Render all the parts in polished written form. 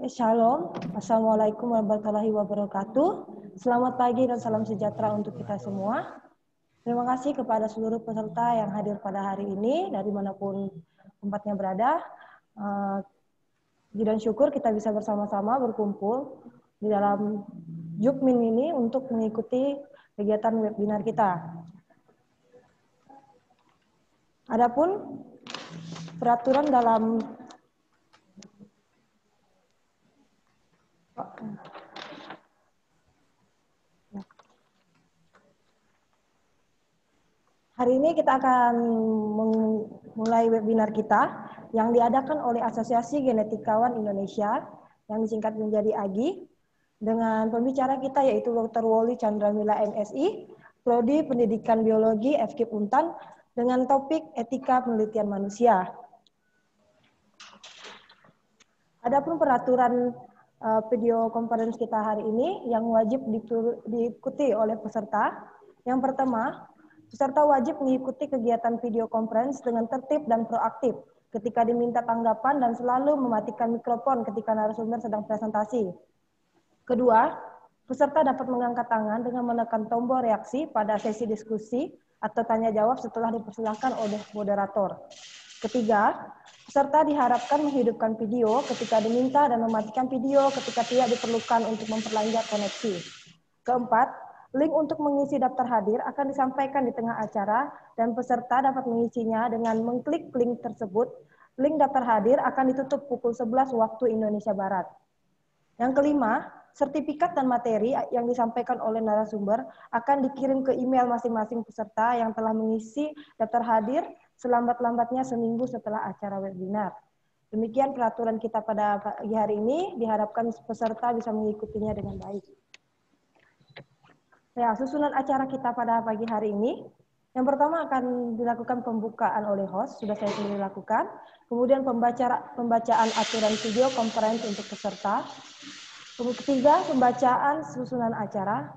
Shalom, Assalamualaikum warahmatullahi wabarakatuh. Selamat pagi dan salam sejahtera untuk kita semua. Terima kasih kepada seluruh peserta yang hadir pada hari ini, dari manapun tempatnya berada. Puji dan syukur kita bisa bersama-sama berkumpul di dalam Jukmin ini untuk mengikuti kegiatan webinar kita. Adapun peraturan dalam hari ini kita akan memulai webinar kita yang diadakan oleh Asosiasi Genetikawan Indonesia yang disingkat menjadi AGI dengan pembicara kita yaitu Dr. Woli Chandramila MSI, Prodi Pendidikan Biologi FKIP Untan dengan topik etika penelitian manusia. Adapun peraturan video conference kita hari ini yang wajib diikuti oleh peserta. Yang pertama, peserta wajib mengikuti kegiatan video conference dengan tertib dan proaktif ketika diminta tanggapan dan selalu mematikan mikrofon ketika narasumber sedang presentasi. Kedua, peserta dapat mengangkat tangan dengan menekan tombol reaksi pada sesi diskusi atau tanya jawab setelah dipersilakan oleh moderator. Ketiga, peserta diharapkan menghidupkan video ketika diminta dan mematikan video ketika tidak diperlukan untuk memperlanjut koneksi. Keempat, link untuk mengisi daftar hadir akan disampaikan di tengah acara dan peserta dapat mengisinya dengan mengklik link tersebut. Link daftar hadir akan ditutup pukul 11 waktu Indonesia Barat. Yang kelima, sertifikat dan materi yang disampaikan oleh narasumber akan dikirim ke email masing-masing peserta yang telah mengisi daftar hadir selambat-lambatnya seminggu setelah acara webinar. Demikian peraturan kita pada pagi hari ini, diharapkan peserta bisa mengikutinya dengan baik. Ya, susunan acara kita pada pagi hari ini, yang pertama akan dilakukan pembukaan oleh host, sudah saya sendiri lakukan. Kemudian pembacaan aturan video conference untuk peserta. Ketiga, pembacaan susunan acara.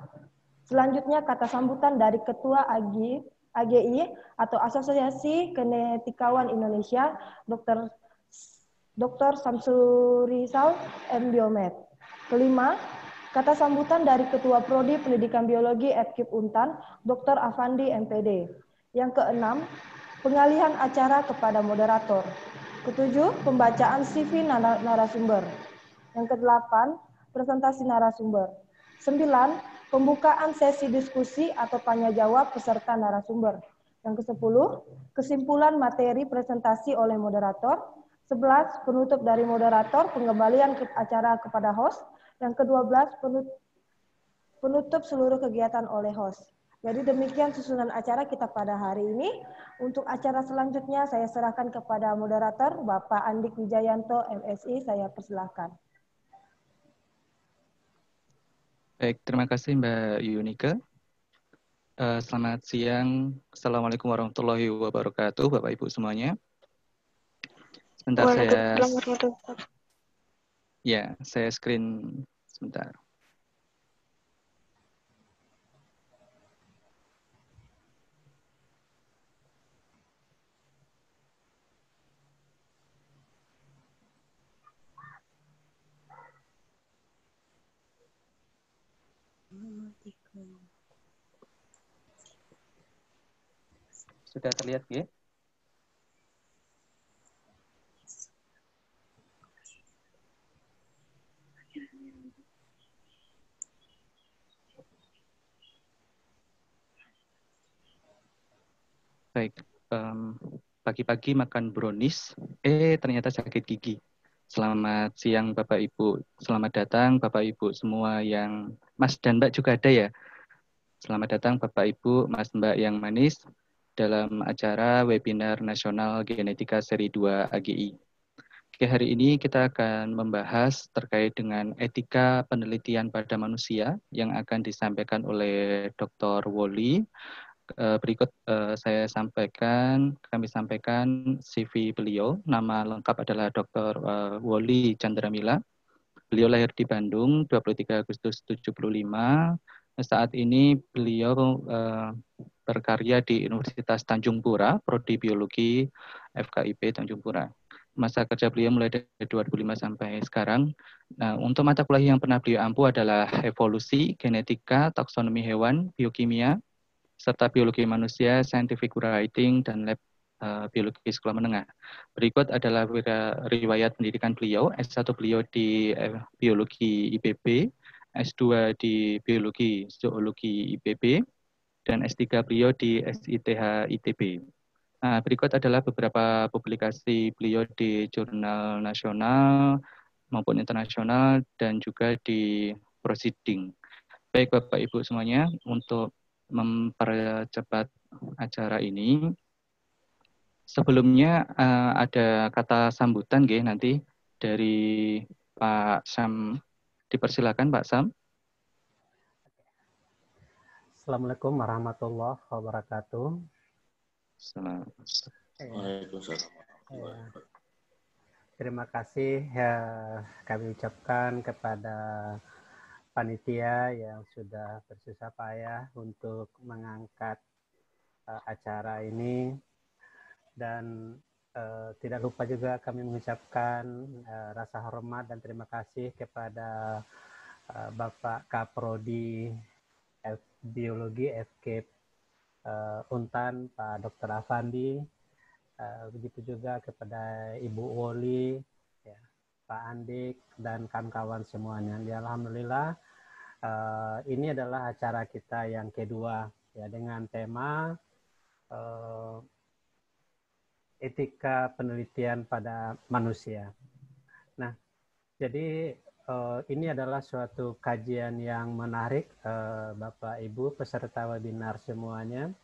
Selanjutnya, kata sambutan dari Ketua AGI atau Asosiasi Genetikawan Indonesia, Dr. Samsurisal M. Biomed. Kelima, kata sambutan dari Ketua Prodi Pendidikan Biologi FKIP Untan, Dr. Afandi MPD. Yang keenam, pengalihan acara kepada moderator. Ketujuh, pembacaan CV narasumber. Yang kedelapan, presentasi narasumber. 9. Pembukaan sesi diskusi atau tanya jawab peserta narasumber. Yang ke-10, kesimpulan materi presentasi oleh moderator. 11. Penutup dari moderator, pengembalian ke acara kepada host. Yang ke-12, penutup seluruh kegiatan oleh host. Jadi demikian susunan acara kita pada hari ini. Untuk acara selanjutnya saya serahkan kepada moderator Bapak Andik Wijayanto MSI, saya persilahkan. Baik, terima kasih Mbak Yunika. Selamat siang. Assalamualaikum warahmatullahi wabarakatuh, Bapak Ibu semuanya. Sebentar saya screen sebentar. Sudah terlihat ya? Baik, pagi-pagi makan brownies, ternyata sakit gigi. Selamat siang Bapak Ibu, selamat datang Bapak Ibu semua yang, Mas dan Mbak juga ada ya? Selamat datang Bapak Ibu, Mas Mbak yang manis dalam acara webinar nasional genetika seri 2 AGI. Oke, hari ini kita akan membahas terkait dengan etika penelitian pada manusia yang akan disampaikan oleh Dr. Woli. Berikut kami sampaikan CV beliau. Nama lengkap adalah Dr. Woli Chandramila. Beliau lahir di Bandung 23 Agustus 75. Saat ini beliau berkarya di Universitas Tanjung Pura, Prodi Biologi FKIP Tanjung Pura. masa kerja beliau mulai dari 2005 sampai sekarang. Nah, untuk mata kuliah yang pernah beliau ampu adalah evolusi, genetika, taksonomi hewan, biokimia, serta biologi manusia, scientific writing, dan lab biologi sekolah menengah. Berikut adalah riwayat pendidikan beliau. S1 beliau di biologi IPB, S2 di biologi zoologi IPB, dan S3 beliau di SITH ITB. Nah, berikut adalah beberapa publikasi beliau di jurnal nasional maupun internasional dan juga di proceeding. Baik Bapak Ibu semuanya, untuk mempercepat acara ini, sebelumnya ada kata sambutan nanti dari Pak Sam. Dipersilakan Pak Sam. Assalamualaikum warahmatullahi wabarakatuh. Waalaikumsalam. Terima kasih kami ucapkan kepada panitia yang sudah bersusah payah untuk mengangkat acara ini, dan tidak lupa juga kami mengucapkan rasa hormat dan terima kasih kepada Bapak Kaprodi Biologi FK Untan, Pak Dr. Afandi, begitu juga kepada Ibu Woli, ya, Pak Andik, dan kawan-kawan semuanya. Ya, alhamdulillah, ini adalah acara kita yang kedua, ya, dengan tema etika penelitian pada manusia. Nah, jadi ini adalah suatu kajian yang menarik, Bapak Ibu peserta webinar semuanya.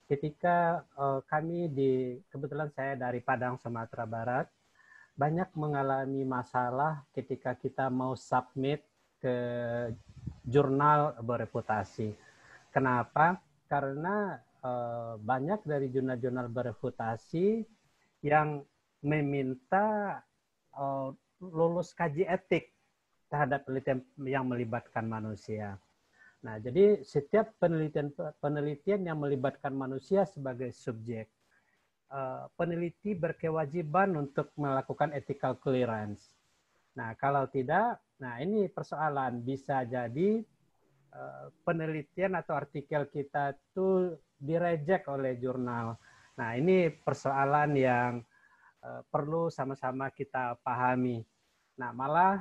Ketika kami kebetulan saya dari Padang, Sumatera Barat, banyak mengalami masalah ketika kita mau submit ke jurnal bereputasi. Kenapa? Karena banyak dari jurnal-jurnal bereputasi yang meminta lulus kaji etik terhadap penelitian yang melibatkan manusia. Nah, jadi setiap penelitian yang melibatkan manusia sebagai subjek, peneliti berkewajiban untuk melakukan ethical clearance. Nah, kalau tidak, nah ini persoalan, bisa jadi penelitian atau artikel kita itu direject oleh jurnal. Nah, ini persoalan yang perlu sama-sama kita pahami. Nah, malah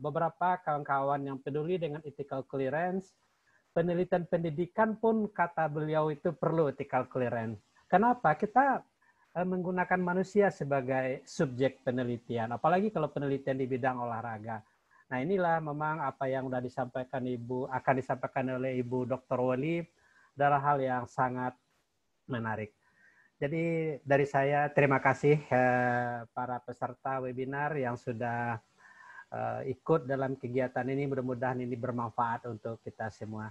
beberapa kawan-kawan yang peduli dengan ethical clearance, penelitian pendidikan pun kata beliau itu perlu ethical clearance. Kenapa? Kita menggunakan manusia sebagai subjek penelitian, apalagi kalau penelitian di bidang olahraga. Nah, inilah memang apa yang sudah disampaikan akan disampaikan oleh Ibu Dr. Woli adalah hal yang sangat menarik. Jadi dari saya terima kasih para peserta webinar yang sudah ikut dalam kegiatan ini. Mudah-mudahan ini bermanfaat untuk kita semua.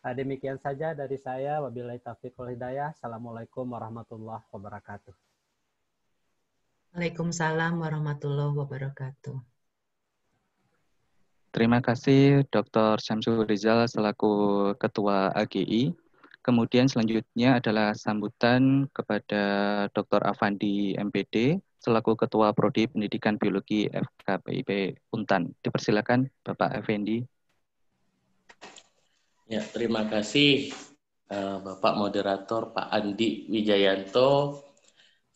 Demikian saja dari saya. Wabillahi taufiq wal hidayah. Assalamualaikum warahmatullahi wabarakatuh. Waalaikumsalam warahmatullahi wabarakatuh. Terima kasih Dr. Syamsul Rizal selaku Ketua AGI. Kemudian selanjutnya adalah sambutan kepada Dr. Afandi MPD selaku Ketua Prodi Pendidikan Biologi FKPIP Untan. Dipersilakan Bapak Effendi. Ya, terima kasih Bapak Moderator Pak Andi Wijayanto.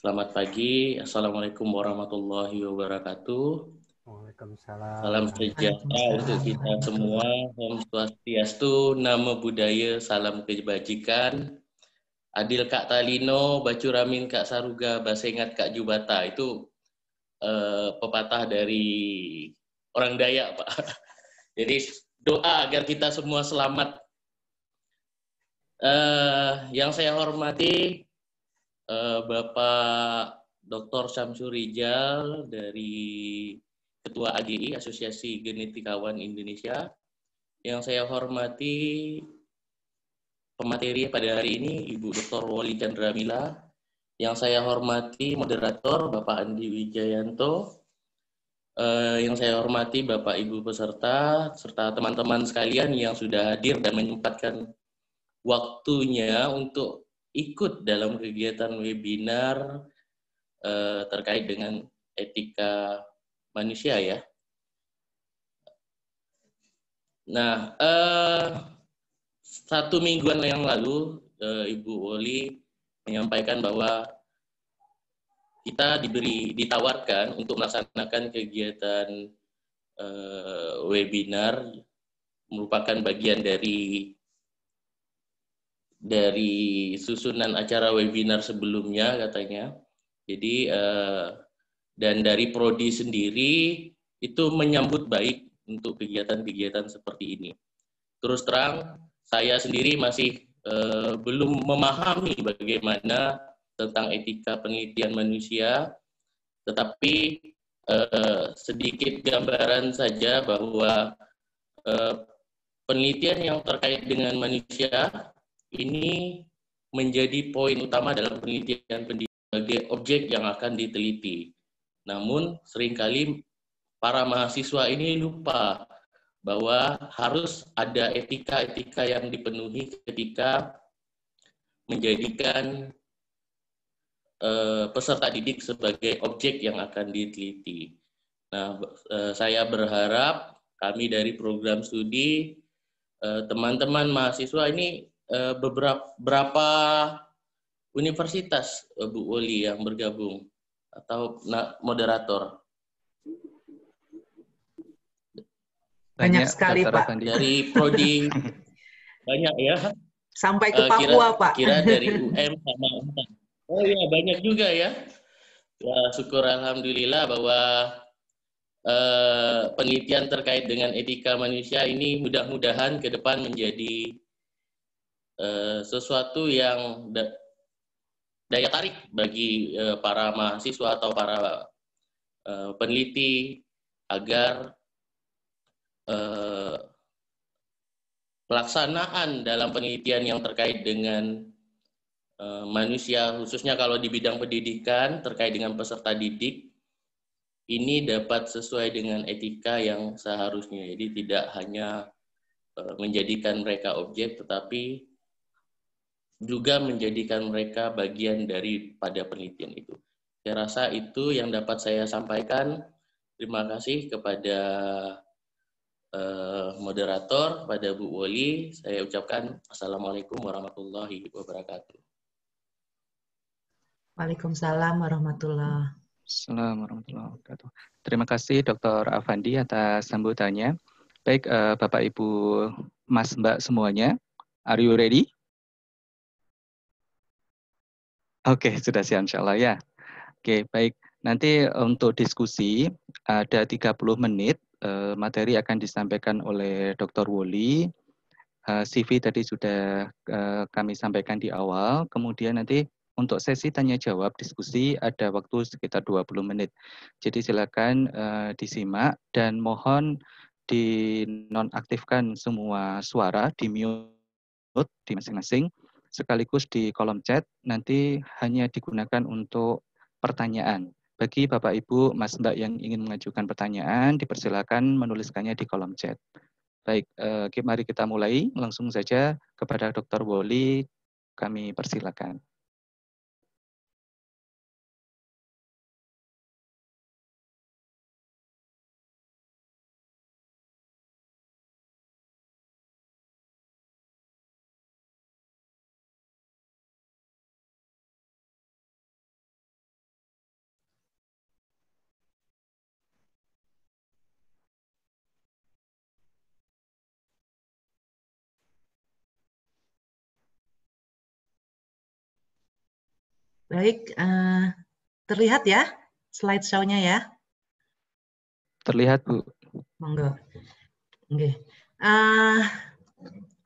Selamat pagi. Assalamualaikum warahmatullahi wabarakatuh. Waalaikumsalam. Salam sejahtera untuk kita semua. Om Swastiastu, Namo Buddhaya, salam kebajikan. Adil Kak Talino, Bacu Ramin Kak Saruga, Basengat Kak Jubata. Itu pepatah dari orang Dayak, Pak. Jadi doa agar kita semua selamat. Yang saya hormati Bapak Dr. Syamsul Rizal dari Ketua AGI, Asosiasi Genetikawan Indonesia. Yang saya hormati pemateri pada hari ini, Ibu Dr. Woli Chandramila. Yang saya hormati moderator Bapak Andi Wijayanto. Yang saya hormati Bapak Ibu peserta, serta teman-teman sekalian yang sudah hadir dan menyempatkan waktunya untuk ikut dalam kegiatan webinar terkait dengan etika manusia ya. Nah, 1 mingguan yang lalu Ibu Woli menyampaikan bahwa kita ditawarkan untuk melaksanakan kegiatan webinar, merupakan bagian dari susunan acara webinar sebelumnya katanya. Jadi dan dari Prodi sendiri itu menyambut baik untuk kegiatan-kegiatan seperti ini. Terus terang saya sendiri masih belum memahami bagaimana tentang etika penelitian manusia, tetapi sedikit gambaran saja bahwa penelitian yang terkait dengan manusia ini menjadi poin utama dalam penelitian sebagai objek yang akan diteliti. Namun seringkali para mahasiswa ini lupa bahwa harus ada etika-etika yang dipenuhi ketika menjadikan peserta didik sebagai objek yang akan diteliti. Nah, saya berharap kami dari program studi, teman-teman mahasiswa ini berapa universitas Bu Woli yang bergabung atau moderator? Banyak sekali, Pak. Dari Prodi banyak ya. Sampai ke Papua, Pak. Kira dari UM sama UNAM. Oh iya, banyak juga ya. Ya, syukur alhamdulillah bahwa penelitian terkait dengan etika manusia ini mudah-mudahan ke depan menjadi sesuatu yang daya tarik bagi para mahasiswa atau para peneliti agar pelaksanaan dalam penelitian yang terkait dengan manusia, khususnya kalau di bidang pendidikan terkait dengan peserta didik, ini dapat sesuai dengan etika yang seharusnya. Jadi tidak hanya menjadikan mereka objek, tetapi juga menjadikan mereka bagian daripada penelitian itu. Saya rasa itu yang dapat saya sampaikan. Terima kasih kepada moderator, pada Bu Woli. Saya ucapkan Assalamualaikum warahmatullahi wabarakatuh. Waalaikumsalam warahmatullahi wabarakatuh. Assalamualaikum warahmatullahi wabarakatuh. Terima kasih Dr. Afandi atas sambutannya. Baik, Bapak, Ibu, Mas, Mbak semuanya, are you ready? Oke, sudah siap insya Allah ya. Oke, baik. Nanti untuk diskusi ada 30 menit. Materi akan disampaikan oleh Dr. Woli. CV tadi sudah kami sampaikan di awal. Kemudian nanti untuk sesi tanya jawab diskusi ada waktu sekitar 20 menit. Jadi silakan disimak dan mohon dinonaktifkan semua suara, di mute di masing-masing. Sekaligus di kolom chat nanti hanya digunakan untuk pertanyaan. Bagi Bapak, Ibu, Mas, Mbak yang ingin mengajukan pertanyaan, dipersilakan menuliskannya di kolom chat. Baik, mari kita mulai langsung saja kepada Dr. Woli, kami persilakan. Baik, terlihat ya slideshow-nya ya? Terlihat, Bu. Monggo. Oke.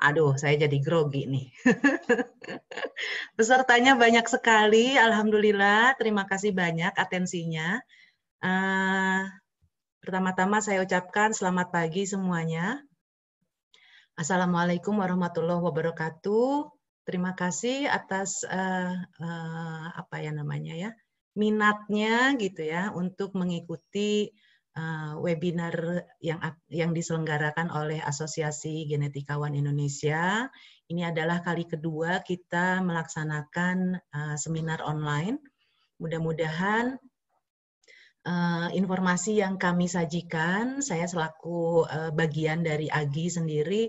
Aduh, saya jadi grogi nih. Pesertanya banyak sekali, alhamdulillah. Terima kasih banyak atensinya. Pertama-tama saya ucapkan selamat pagi semuanya. Assalamualaikum warahmatullahi wabarakatuh. Terima kasih atas minatnya gitu ya untuk mengikuti webinar yang diselenggarakan oleh Asosiasi Genetikawan Indonesia. Ini adalah kali kedua kita melaksanakan seminar online Mudah-mudahan informasi yang kami sajikan, saya selaku bagian dari AGI sendiri,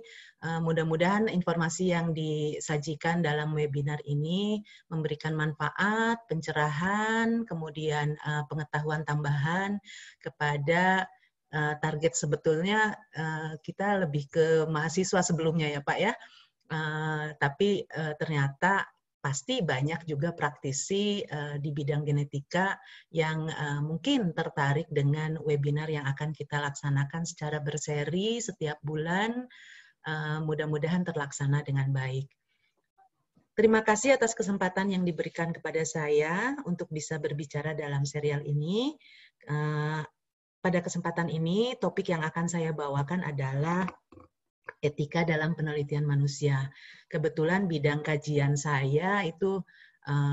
mudah-mudahan informasi yang disajikan dalam webinar ini memberikan manfaat, pencerahan, kemudian pengetahuan tambahan kepada target. Sebetulnya kita lebih ke mahasiswa sebelumnya ya Pak ya, tapi ternyata pasti banyak juga praktisi di bidang genetika yang mungkin tertarik dengan webinar yang akan kita laksanakan secara berseri setiap bulan. Mudah-mudahan terlaksana dengan baik. Terima kasih atas kesempatan yang diberikan kepada saya untuk bisa berbicara dalam serial ini. Pada kesempatan ini, topik yang akan saya bawakan adalah etika dalam penelitian manusia. Kebetulan bidang kajian saya itu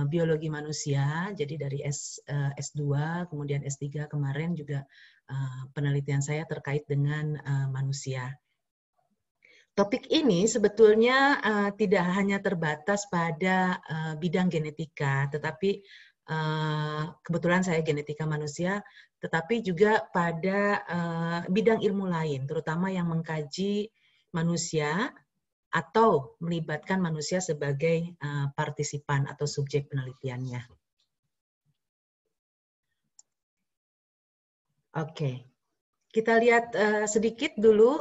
biologi manusia, jadi dari S2, kemudian S3 kemarin juga penelitian saya terkait dengan manusia. Topik ini sebetulnya tidak hanya terbatas pada bidang genetika, tetapi kebetulan saya genetika manusia, tetapi juga pada bidang ilmu lain, terutama yang mengkaji manusia atau melibatkan manusia sebagai partisipan atau subjek penelitiannya. Oke, kita lihat sedikit dulu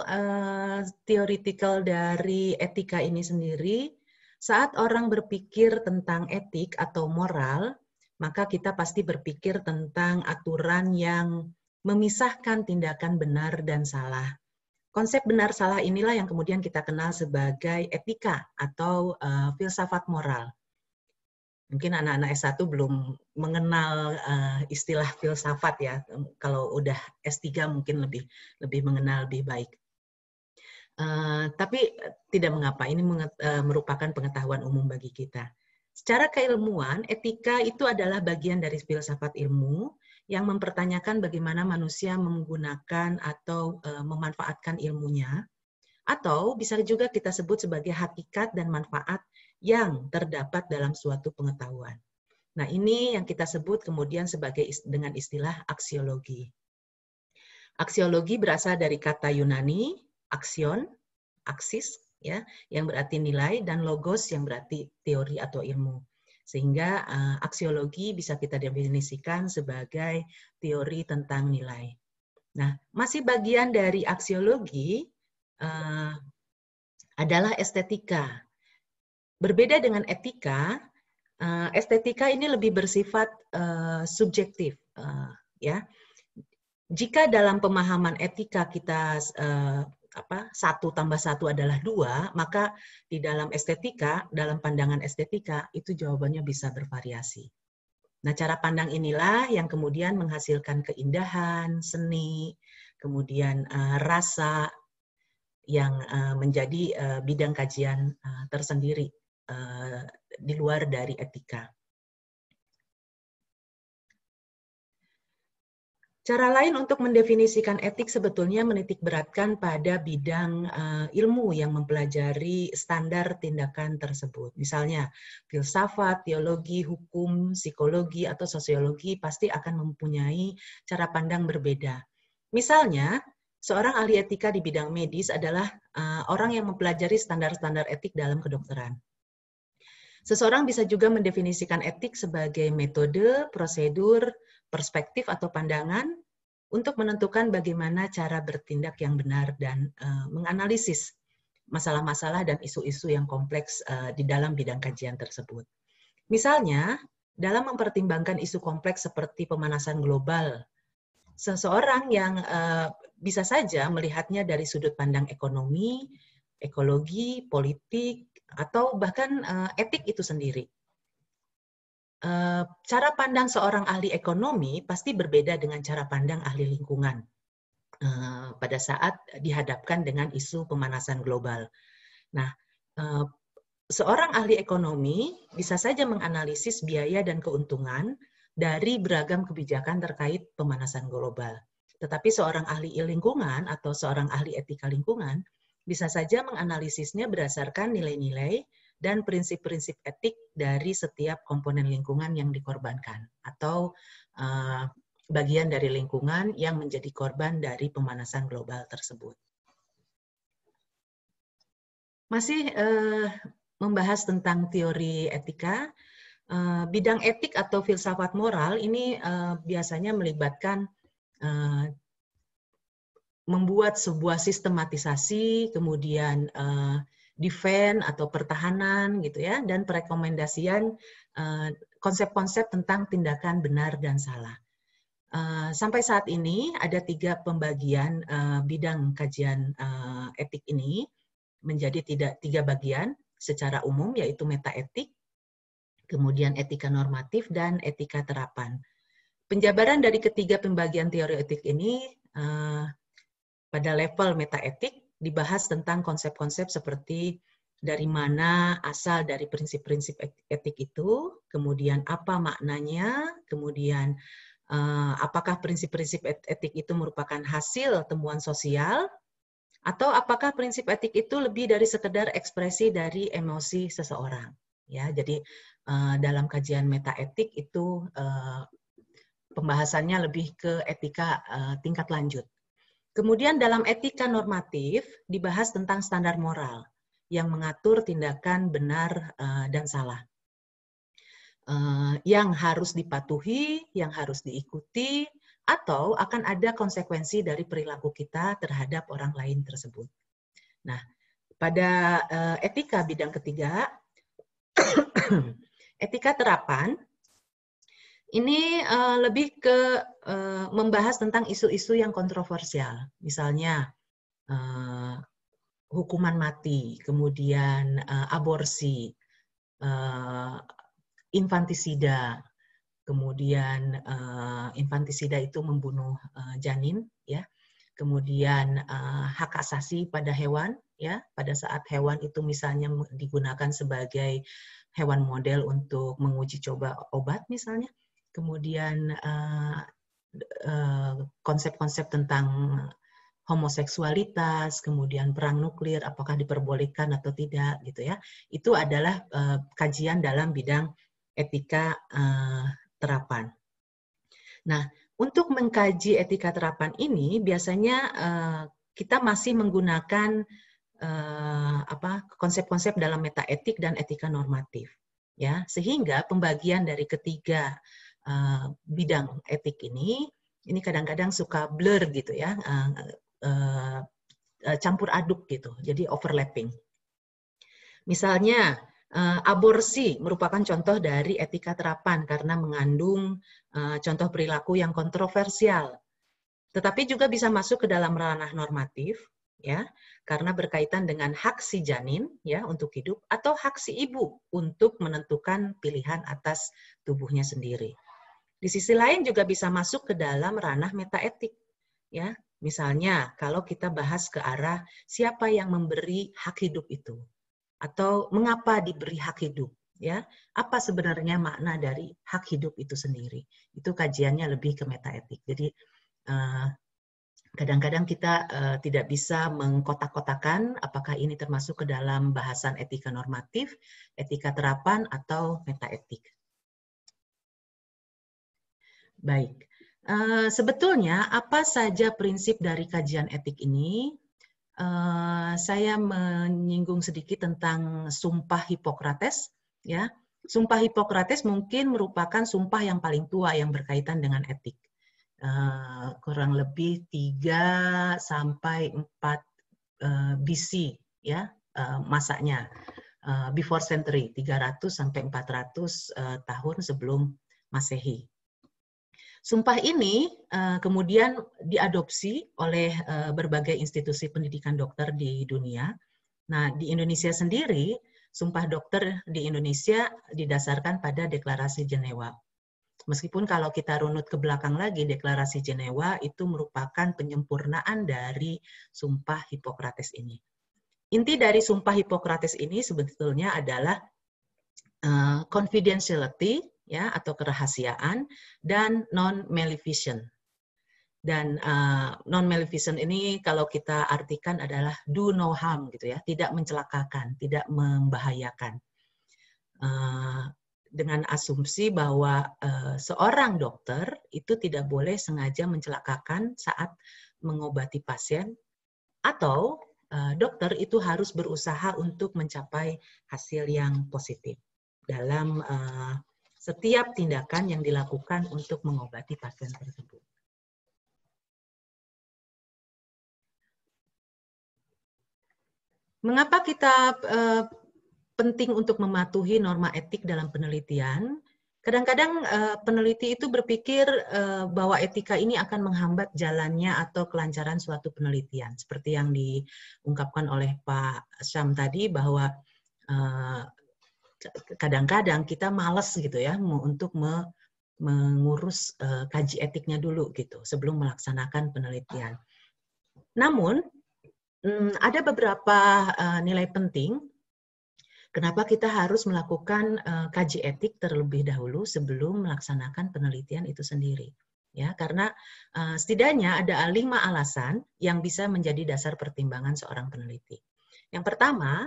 theoretical dari etika ini sendiri. Saat orang berpikir tentang etik atau moral, maka kita pasti berpikir tentang aturan yang memisahkan tindakan benar dan salah. Konsep benar salah inilah yang kemudian kita kenal sebagai etika atau filsafat moral. Mungkin anak-anak S1 belum mengenal istilah filsafat ya. Kalau udah S3 mungkin lebih mengenal lebih baik. Tapi tidak mengapa, ini merupakan pengetahuan umum bagi kita. Secara keilmuan, etika itu adalah bagian dari filsafat ilmu yang mempertanyakan bagaimana manusia menggunakan atau memanfaatkan ilmunya, atau bisa juga kita sebut sebagai hakikat dan manfaat yang terdapat dalam suatu pengetahuan. Nah, ini yang kita sebut kemudian sebagai dengan istilah aksiologi. Aksiologi berasal dari kata Yunani, aksion, aksis, ya, yang berarti nilai, dan logos yang berarti teori atau ilmu. Sehingga aksiologi bisa kita definisikan sebagai teori tentang nilai. Nah, masih bagian dari aksiologi adalah estetika. Berbeda dengan etika, estetika ini lebih bersifat subjektif, ya. Jika dalam pemahaman etika kita 1 tambah 1 adalah 2, maka di dalam estetika, dalam pandangan estetika, itu jawabannya bisa bervariasi. Nah, cara pandang inilah yang kemudian menghasilkan keindahan, seni, kemudian rasa yang menjadi bidang kajian tersendiri di luar dari etika. Cara lain untuk mendefinisikan etik sebetulnya menitikberatkan pada bidang ilmu yang mempelajari standar tindakan tersebut. Misalnya, filsafat, teologi, hukum, psikologi, atau sosiologi pasti akan mempunyai cara pandang berbeda. Misalnya, seorang ahli etika di bidang medis adalah orang yang mempelajari standar-standar etik dalam kedokteran. Seseorang bisa juga mendefinisikan etik sebagai metode, prosedur, perspektif atau pandangan untuk menentukan bagaimana cara bertindak yang benar dan menganalisis masalah-masalah dan isu-isu yang kompleks di dalam bidang kajian tersebut. Misalnya, dalam mempertimbangkan isu kompleks seperti pemanasan global, seseorang yang bisa saja melihatnya dari sudut pandang ekonomi, ekologi, politik, atau bahkan etik itu sendiri. Cara pandang seorang ahli ekonomi pasti berbeda dengan cara pandang ahli lingkungan pada saat dihadapkan dengan isu pemanasan global. Nah, seorang ahli ekonomi bisa saja menganalisis biaya dan keuntungan dari beragam kebijakan terkait pemanasan global. Tetapi seorang ahli lingkungan atau seorang ahli etika lingkungan bisa saja menganalisisnya berdasarkan nilai-nilai dan prinsip-prinsip etik dari setiap komponen lingkungan yang dikorbankan atau bagian dari lingkungan yang menjadi korban dari pemanasan global tersebut. Masih membahas tentang teori etika, bidang etik atau filsafat moral ini biasanya melibatkan membuat sebuah sistematisasi, kemudian defense atau pertahanan gitu ya, dan perekomendasian konsep-konsep tentang tindakan benar dan salah. Sampai saat ini ada 3 pembagian bidang kajian etik ini menjadi 3 bagian secara umum, yaitu metaetik, kemudian etika normatif, dan etika terapan. Penjabaran dari ketiga pembagian teori etik ini pada level metaetik dibahas tentang konsep-konsep seperti dari mana asal dari prinsip-prinsip etik itu, kemudian apa maknanya, kemudian apakah prinsip-prinsip etik itu merupakan hasil temuan sosial, atau apakah prinsip etik itu lebih dari sekedar ekspresi dari emosi seseorang. Ya, jadi dalam kajian metaetik itu pembahasannya lebih ke etika tingkat lanjut. Kemudian dalam etika normatif dibahas tentang standar moral yang mengatur tindakan benar dan salah. Yang harus dipatuhi, yang harus diikuti, atau akan ada konsekuensi dari perilaku kita terhadap orang lain tersebut. Nah, pada etika bidang ketiga, etika terapan, ini lebih ke membahas tentang isu-isu yang kontroversial, misalnya hukuman mati, kemudian aborsi, infantisida, kemudian infantisida itu membunuh janin, ya, kemudian hak asasi pada hewan, ya, pada saat hewan itu misalnya digunakan sebagai hewan model untuk menguji coba obat misalnya. Kemudian konsep-konsep tentang homoseksualitas, kemudian perang nuklir, apakah diperbolehkan atau tidak, gitu ya. Itu adalah kajian dalam bidang etika terapan. Nah, untuk mengkaji etika terapan ini biasanya kita masih menggunakan konsep-konsep dalam metaetik dan etika normatif, ya, sehingga pembagian dari ketiga bidang etik ini kadang-kadang suka blur gitu ya, campur aduk gitu, jadi overlapping. Misalnya aborsi merupakan contoh dari etika terapan karena mengandung contoh perilaku yang kontroversial, tetapi juga bisa masuk ke dalam ranah normatif, ya, karena berkaitan dengan hak si janin, ya, untuk hidup, atau hak si ibu untuk menentukan pilihan atas tubuhnya sendiri. Di sisi lain juga bisa masuk ke dalam ranah metaetik, ya. Misalnya kalau kita bahas ke arah siapa yang memberi hak hidup itu, atau mengapa diberi hak hidup, ya. Apa sebenarnya makna dari hak hidup itu sendiri? Itu kajiannya lebih ke metaetik. Jadi kadang-kadang kita tidak bisa mengkotak-kotakan apakah ini termasuk ke dalam bahasan etika normatif, etika terapan, atau metaetik. Baik, sebetulnya apa saja prinsip dari kajian etik ini? Saya menyinggung sedikit tentang Sumpah Hipokrates. Ya, Sumpah Hipokrates mungkin merupakan sumpah yang paling tua yang berkaitan dengan etik. Kurang lebih 3 sampai 4 BC, ya, masanya, before century, 300 sampai 400 tahun sebelum Masehi. Sumpah ini kemudian diadopsi oleh berbagai institusi pendidikan dokter di dunia. Nah, di Indonesia sendiri, Sumpah Dokter di Indonesia didasarkan pada Deklarasi Jenewa. Meskipun kalau kita runut ke belakang lagi, Deklarasi Jenewa itu merupakan penyempurnaan dari Sumpah Hipokrates ini. Inti dari Sumpah Hipokrates ini sebetulnya adalah confidentiality, ya, atau kerahasiaan, dan non-maleficence. Dan non-maleficent ini kalau kita artikan adalah do no harm gitu ya, tidak mencelakakan, tidak membahayakan. Dengan asumsi bahwa seorang dokter itu tidak boleh sengaja mencelakakan saat mengobati pasien, atau dokter itu harus berusaha untuk mencapai hasil yang positif dalam setiap tindakan yang dilakukan untuk mengobati pasien tersebut. Mengapa kita penting untuk mematuhi norma etik dalam penelitian? Kadang-kadang peneliti itu berpikir bahwa etika ini akan menghambat jalannya atau kelancaran suatu penelitian. Seperti yang diungkapkan oleh Pak Syam tadi, bahwa kadang-kadang kita malas gitu ya untuk mengurus kaji etiknya dulu gitu sebelum melaksanakan penelitian. Namun ada beberapa nilai penting kenapa kita harus melakukan kaji etik terlebih dahulu sebelum melaksanakan penelitian itu sendiri. Ya, karena setidaknya ada 5 alasan yang bisa menjadi dasar pertimbangan seorang peneliti. Yang pertama,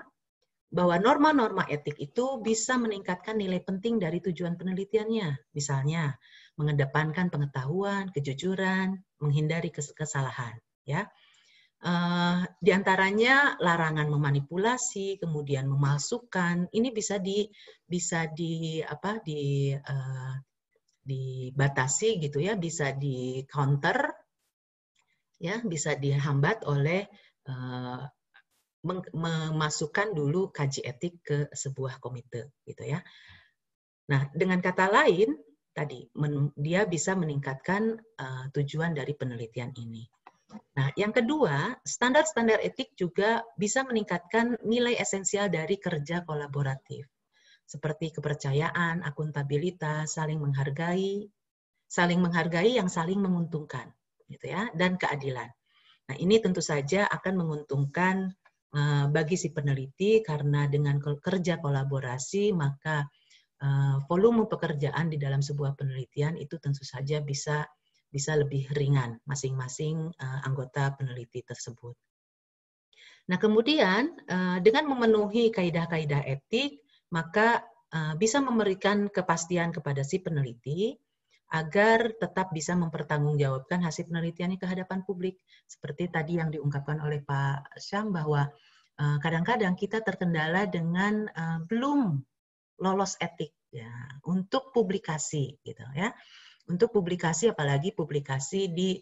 bahwa norma-norma etik itu bisa meningkatkan nilai penting dari tujuan penelitiannya. Misalnya, mengedepankan pengetahuan, kejujuran, menghindari kesalahan. Ya. Di antaranya larangan memanipulasi, kemudian memalsukan, ini bisa dibatasi gitu ya, bisa di counter, ya, bisa dihambat oleh memasukkan dulu kaji etik ke sebuah komite gitu ya. Nah, dengan kata lain tadi dia bisa meningkatkan tujuan dari penelitian ini. Nah, yang kedua, standar-standar etik juga bisa meningkatkan nilai esensial dari kerja kolaboratif, seperti kepercayaan, akuntabilitas, saling menghargai yang saling menguntungkan, gitu ya, dan keadilan. Nah, ini tentu saja akan menguntungkan bagi si peneliti karena dengan kerja kolaborasi maka volume pekerjaan di dalam sebuah penelitian itu tentu saja bisa lebih ringan masing-masing anggota peneliti tersebut. Nah, kemudian dengan memenuhi kaidah-kaidah etik, maka bisa memberikan kepastian kepada si peneliti agar tetap bisa mempertanggungjawabkan hasil penelitiannya ke hadapan publik. Seperti tadi yang diungkapkan oleh Pak Syam bahwa kadang-kadang kita terkendala dengan belum lolos etik ya untuk publikasi gitu ya. Untuk publikasi, apalagi publikasi di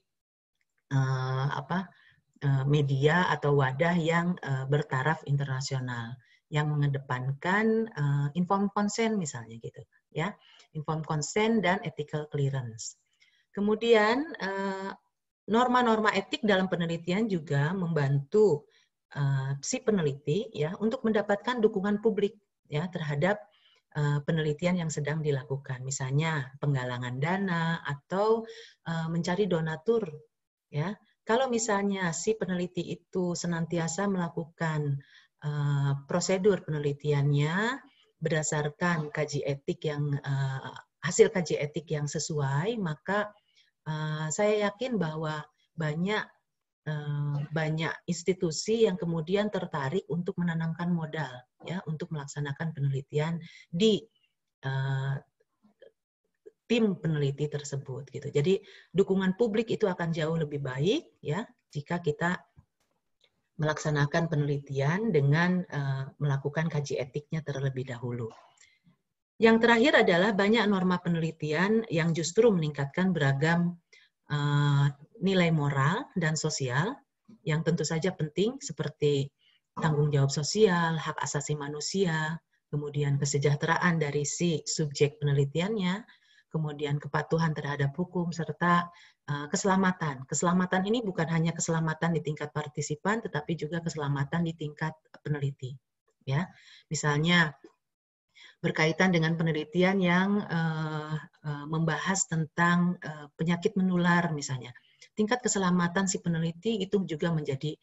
media atau wadah yang bertaraf internasional, yang mengedepankan informed consent misalnya gitu, ya, informed consent dan ethical clearance. Kemudian norma-norma etik dalam penelitian juga membantu si peneliti ya untuk mendapatkan dukungan publik ya terhadap penelitian yang sedang dilakukan, misalnya penggalangan dana atau mencari donatur. Ya, kalau misalnya si peneliti itu senantiasa melakukan prosedur penelitiannya berdasarkan kaji etik yang hasil kaji etik yang sesuai, maka saya yakin bahwa banyak institusi yang kemudian tertarik untuk menanamkan modal ya untuk melaksanakan penelitian di tim peneliti tersebut gitu. Jadi dukungan publik itu akan jauh lebih baik ya jika kita melaksanakan penelitian dengan melakukan kaji etiknya terlebih dahulu. Yang terakhir adalah banyak norma penelitian yang justru meningkatkan beragam nilai moral dan sosial yang tentu saja penting seperti tanggung jawab sosial, hak asasi manusia, kemudian kesejahteraan dari si subjek penelitiannya, kemudian kepatuhan terhadap hukum, serta keselamatan. Keselamatan ini bukan hanya keselamatan di tingkat partisipan, tetapi juga keselamatan di tingkat peneliti. Ya, misalnya berkaitan dengan penelitian yang membahas tentang penyakit menular misalnya. Tingkat keselamatan si peneliti itu juga menjadi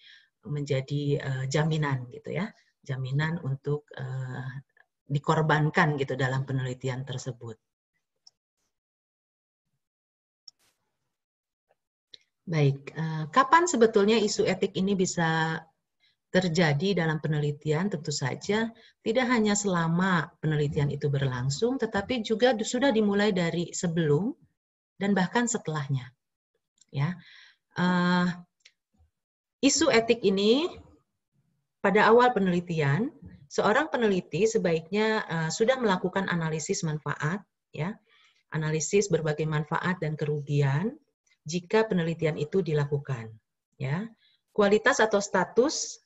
jaminan gitu ya, jaminan untuk dikorbankan gitu dalam penelitian tersebut. Baik, kapan sebetulnya isu etik ini bisa terjadi dalam penelitian? Tentu saja tidak hanya selama penelitian itu berlangsung, tetapi juga sudah dimulai dari sebelum dan bahkan setelahnya. Ya, isu etik ini pada awal penelitian, seorang peneliti sebaiknya sudah melakukan analisis manfaat, ya, analisis berbagai manfaat dan kerugian jika penelitian itu dilakukan. Ya, kualitas atau status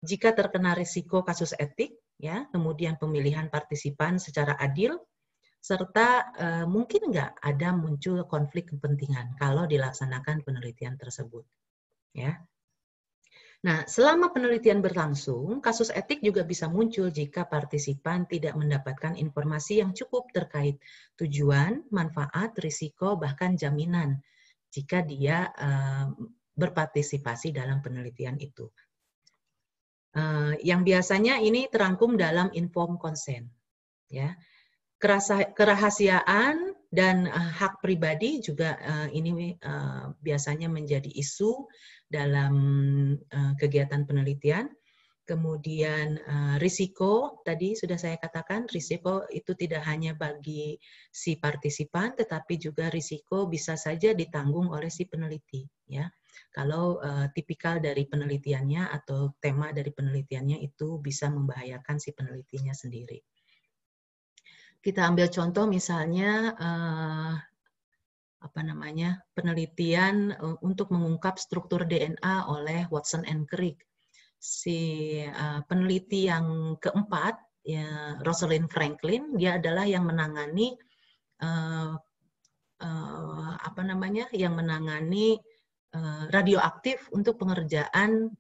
jika terkena risiko kasus etik, ya, kemudian pemilihan partisipan secara adil, serta mungkin nggak ada muncul konflik kepentingan kalau dilaksanakan penelitian tersebut. Ya. Nah, selama penelitian berlangsung, kasus etik juga bisa muncul jika partisipan tidak mendapatkan informasi yang cukup terkait tujuan, manfaat, risiko, bahkan jaminan jika dia berpartisipasi dalam penelitian itu. Yang biasanya ini terangkum dalam informed consent. Ya. Kerahasiaan dan hak pribadi juga ini biasanya menjadi isu dalam kegiatan penelitian. Kemudian risiko, tadi sudah saya katakan, risiko itu tidak hanya bagi si partisipan, tetapi juga risiko bisa saja ditanggung oleh si peneliti. Ya, kalau tipikal dari penelitiannya atau tema dari penelitiannya itu bisa membahayakan si penelitinya sendiri. Kita ambil contoh misalnya penelitian untuk mengungkap struktur DNA oleh Watson and Crick. Si peneliti yang keempat, ya, Rosalind Franklin, dia adalah yang menangani radioaktif untuk pengerjaan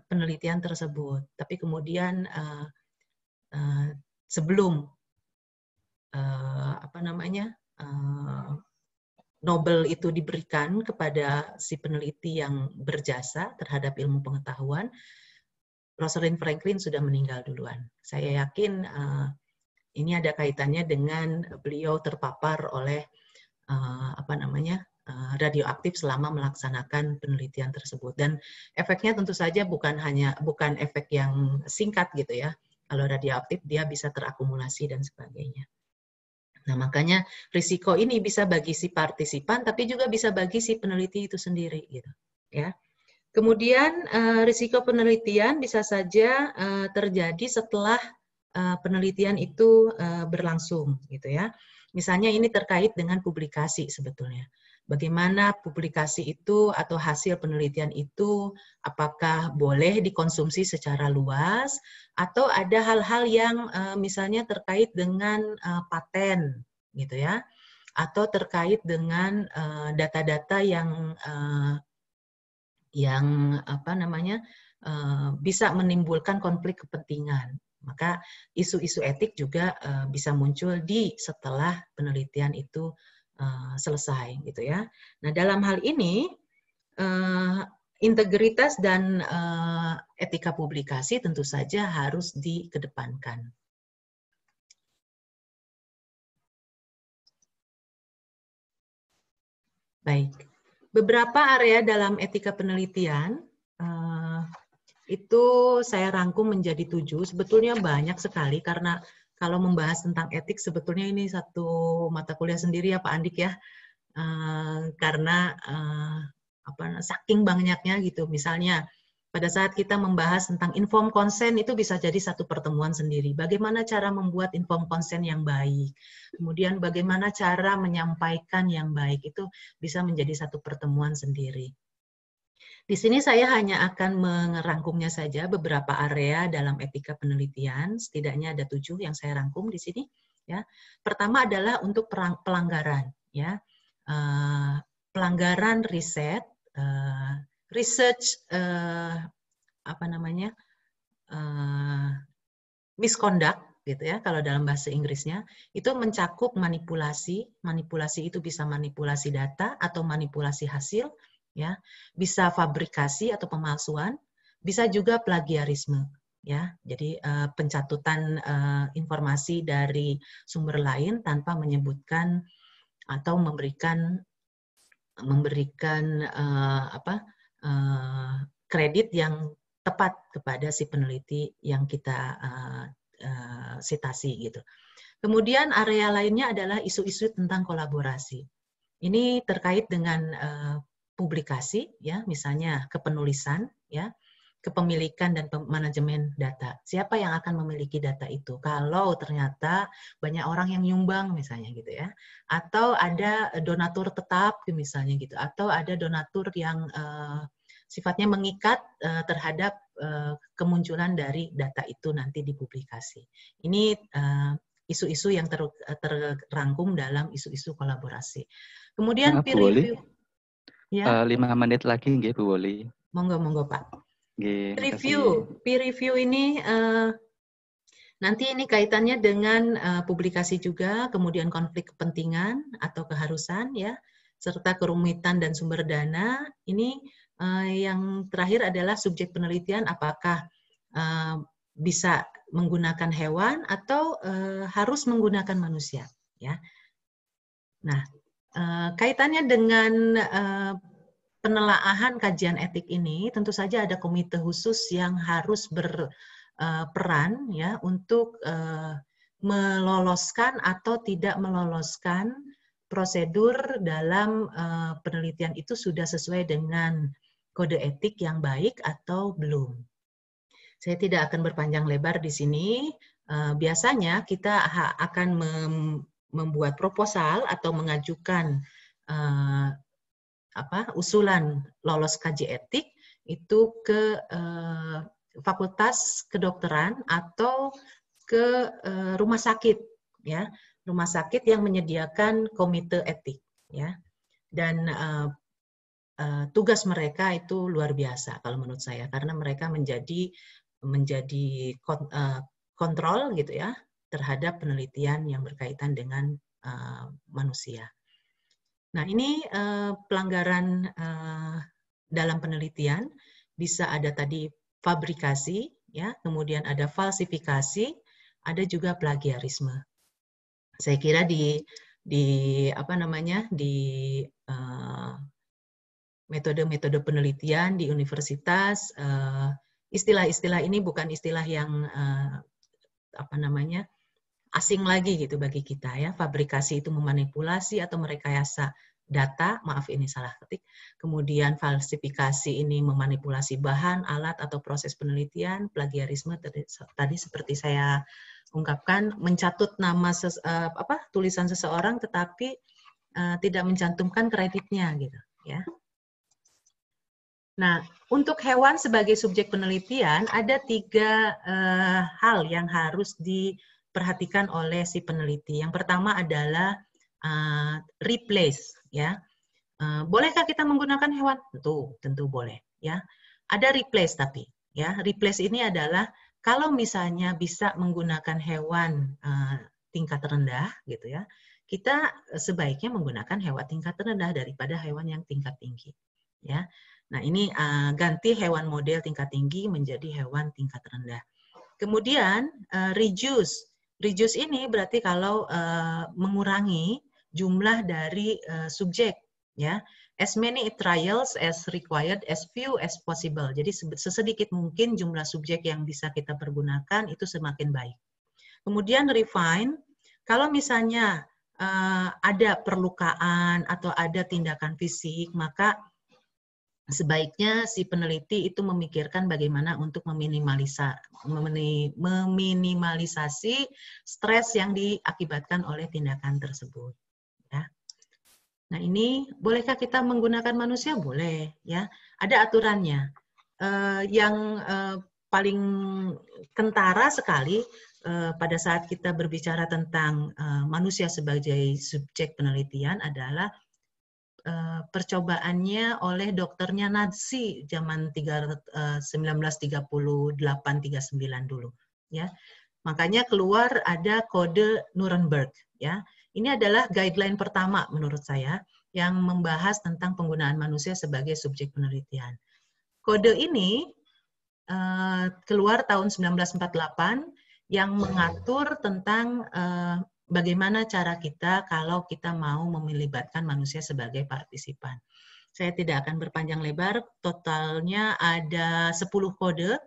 penelitian tersebut. Tapi kemudian sebelum Nobel itu diberikan kepada si peneliti yang berjasa terhadap ilmu pengetahuan, Rosalind Franklin sudah meninggal duluan. Saya yakin ini ada kaitannya dengan beliau terpapar oleh radioaktif selama melaksanakan penelitian tersebut. Dan efeknya tentu saja bukan efek yang singkat gitu ya. Kalau radioaktif dia bisa terakumulasi dan sebagainya. Nah, makanya risiko ini bisa bagi si partisipan, tapi juga bisa bagi si peneliti itu sendiri, gitu. Ya. Kemudian risiko penelitian bisa saja terjadi setelah penelitian itu berlangsung, gitu ya. Misalnya ini terkait dengan publikasi sebetulnya. Bagaimana publikasi itu atau hasil penelitian itu apakah boleh dikonsumsi secara luas atau ada hal-hal yang misalnya terkait dengan paten gitu ya, atau terkait dengan data-data yang bisa menimbulkan konflik kepentingan. Maka isu-isu etik juga bisa muncul setelah penelitian itu selesai gitu ya. Nah, dalam hal ini integritas dan etika publikasi tentu saja harus dikedepankan. Baik, beberapa area dalam etika penelitian itu saya rangkum menjadi 7. Sebetulnya banyak sekali karena kalau membahas tentang etik sebetulnya ini satu mata kuliah sendiri ya Pak Andik ya, karena saking banyaknya gitu. Misalnya pada saat kita membahas tentang informed consent itu bisa jadi satu pertemuan sendiri. Bagaimana cara membuat informed consent yang baik, kemudian bagaimana cara menyampaikan yang baik itu bisa menjadi satu pertemuan sendiri. Di sini saya hanya akan merangkumnya saja beberapa area dalam etika penelitian, setidaknya ada 7 yang saya rangkum di sini. Ya, pertama adalah untuk pelanggaran, ya, pelanggaran riset, research, misconduct, gitu ya, kalau dalam bahasa Inggrisnya, itu mencakup manipulasi. Manipulasi itu bisa manipulasi data atau manipulasi hasil. Ya, bisa fabrikasi atau pemalsuan, bisa juga plagiarisme, ya. Jadi pencatutan informasi dari sumber lain tanpa menyebutkan atau memberikan memberikan kredit yang tepat kepada si peneliti yang kita sitasi gitu. Kemudian area lainnya adalah isu-isu tentang kolaborasi. Ini terkait dengan publikasi, ya, misalnya kepenulisan, ya, kepemilikan dan manajemen data. Siapa yang akan memiliki data itu? Kalau ternyata banyak orang yang nyumbang misalnya gitu ya, atau ada donatur tetap misalnya gitu, atau ada donatur yang sifatnya mengikat terhadap kemunculan dari data itu nanti dipublikasi. Ini isu-isu yang terrangkum dalam isu-isu kolaborasi. Kemudian peer review. Ya. 5 menit lagi nggih Bu Woli. Monggo Pak. Peer review ini nanti ini kaitannya dengan publikasi juga, kemudian konflik kepentingan atau keharusan ya, serta kerumitan dan sumber dana. Ini yang terakhir adalah subjek penelitian apakah bisa menggunakan hewan atau harus menggunakan manusia ya. Nah, kaitannya dengan penelaahan kajian etik ini, tentu saja ada komite khusus yang harus berperan ya untuk meloloskan atau tidak meloloskan prosedur dalam penelitian itu sudah sesuai dengan kode etik yang baik atau belum. Saya tidak akan berpanjang lebar di sini. Biasanya kita akan membuat proposal atau mengajukan usulan lolos kaji etik itu ke fakultas kedokteran atau ke rumah sakit ya, rumah sakit yang menyediakan komite etik ya. Dan tugas mereka itu luar biasa kalau menurut saya, karena mereka menjadi kontrol gitu ya terhadap penelitian yang berkaitan dengan manusia. Nah, ini pelanggaran dalam penelitian bisa ada tadi fabrikasi, ya, kemudian ada falsifikasi, ada juga plagiarisme. Saya kira di metode-metode penelitian di universitas, istilah-istilah ini bukan istilah yang asing lagi gitu bagi kita ya. Fabrikasi itu memanipulasi atau merekayasa data, maaf ini salah ketik. Kemudian falsifikasi ini memanipulasi bahan, alat atau proses penelitian. Plagiarisme tadi seperti saya ungkapkan, mencatut nama tulisan seseorang tetapi tidak mencantumkan kreditnya gitu ya. Nah, untuk hewan sebagai subjek penelitian ada 3 hal yang harus diperhatikan oleh si peneliti. Yang pertama adalah replace, ya. Bolehkah kita menggunakan hewan? Tentu boleh, ya. Ada replace tapi, ya. Replace ini adalah kalau misalnya bisa menggunakan hewan tingkat rendah, gitu ya. Kita sebaiknya menggunakan hewan tingkat rendah daripada hewan yang tingkat tinggi, ya. Nah, ini ganti hewan model tingkat tinggi menjadi hewan tingkat rendah. Kemudian reduce. Reduce ini berarti kalau mengurangi jumlah dari subjek, ya. As many trials as required, as few as possible. Jadi sesedikit mungkin jumlah subjek yang bisa kita pergunakan itu semakin baik. Kemudian refine. Kalau misalnya ada perlukaan atau ada tindakan fisik, maka sebaiknya si peneliti itu memikirkan bagaimana untuk meminimalisasi stres yang diakibatkan oleh tindakan tersebut. Ya. Nah, ini bolehkah kita menggunakan manusia? Boleh, ya. Ada aturannya. Yang paling kentara sekali pada saat kita berbicara tentang manusia sebagai subjek penelitian adalah percobaannya oleh dokternya Nazi zaman 1938-39 dulu, ya. Makanya keluar ada kode Nuremberg, ya. Ini adalah guideline pertama menurut saya yang membahas tentang penggunaan manusia sebagai subjek penelitian. Kode ini keluar tahun 1948 yang mengatur tentang bagaimana cara kita kalau kita mau melibatkan manusia sebagai partisipan. Saya tidak akan berpanjang lebar, totalnya ada 10 kode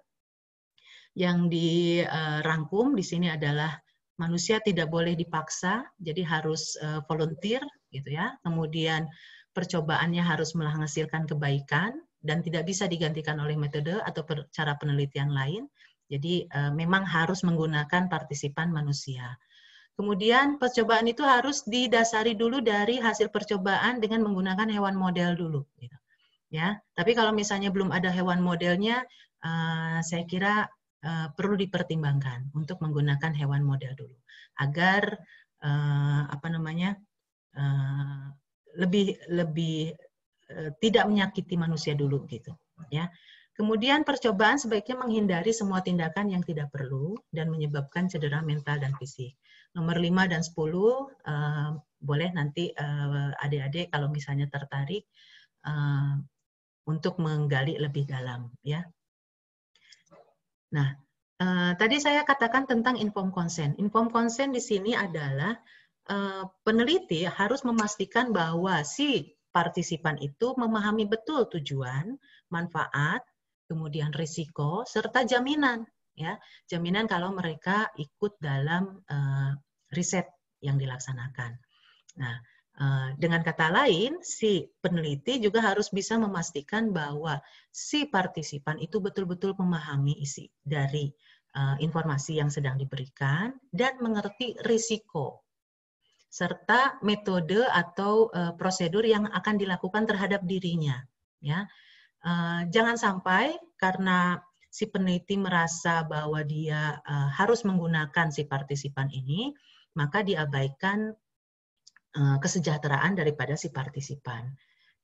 yang dirangkum. Di sini adalah manusia tidak boleh dipaksa, jadi harus volunteer gitu ya. Kemudian percobaannya harus menghasilkan kebaikan dan tidak bisa digantikan oleh metode atau cara penelitian lain. Jadi memang harus menggunakan partisipan manusia. Kemudian percobaan itu harus didasari dulu dari hasil percobaan dengan menggunakan hewan model dulu. Gitu. Ya, tapi kalau misalnya belum ada hewan modelnya, saya kira perlu dipertimbangkan untuk menggunakan hewan model dulu, agar lebih tidak menyakiti manusia dulu gitu. Ya. Kemudian percobaan sebaiknya menghindari semua tindakan yang tidak perlu dan menyebabkan cedera mental dan fisik. Nomor 5 dan 10 boleh nanti adik-adik kalau misalnya tertarik untuk menggali lebih dalam ya. Nah, tadi saya katakan tentang informed consent. Informed consent di sini adalah peneliti harus memastikan bahwa si partisipan itu memahami betul tujuan, manfaat, kemudian risiko serta jaminan ya. Jaminan kalau mereka ikut dalam riset yang dilaksanakan. Nah, dengan kata lain, si peneliti juga harus bisa memastikan bahwa si partisipan itu betul-betul memahami isi dari informasi yang sedang diberikan dan mengerti risiko serta metode atau prosedur yang akan dilakukan terhadap dirinya. Ya, jangan sampai karena si peneliti merasa bahwa dia harus menggunakan si partisipan ini, maka diabaikan kesejahteraan daripada si partisipan.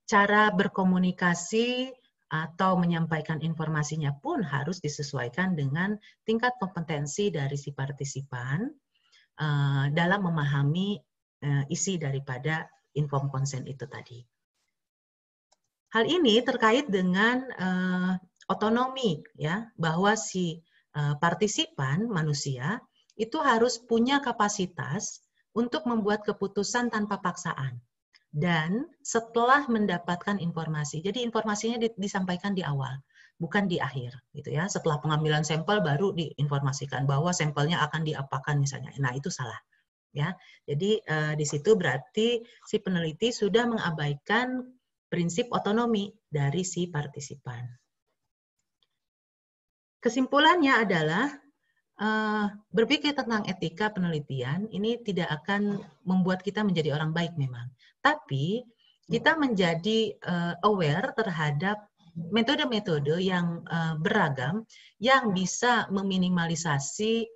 Cara berkomunikasi atau menyampaikan informasinya pun harus disesuaikan dengan tingkat kompetensi dari si partisipan dalam memahami isi daripada informed consent itu tadi. Hal ini terkait dengan otonomi ya, bahwa si partisipan manusia itu harus punya kapasitas untuk membuat keputusan tanpa paksaan dan setelah mendapatkan informasi. Jadi informasinya disampaikan di awal, bukan di akhir gitu ya. Setelah pengambilan sampel baru diinformasikan bahwa sampelnya akan diapakan misalnya. Nah, itu salah. Ya. Jadi di situ berarti si peneliti sudah mengabaikan prinsip otonomi dari si partisipan. Kesimpulannya adalah berpikir tentang etika penelitian ini tidak akan membuat kita menjadi orang baik memang. Tapi kita menjadi aware terhadap metode-metode yang beragam yang bisa meminimalisasi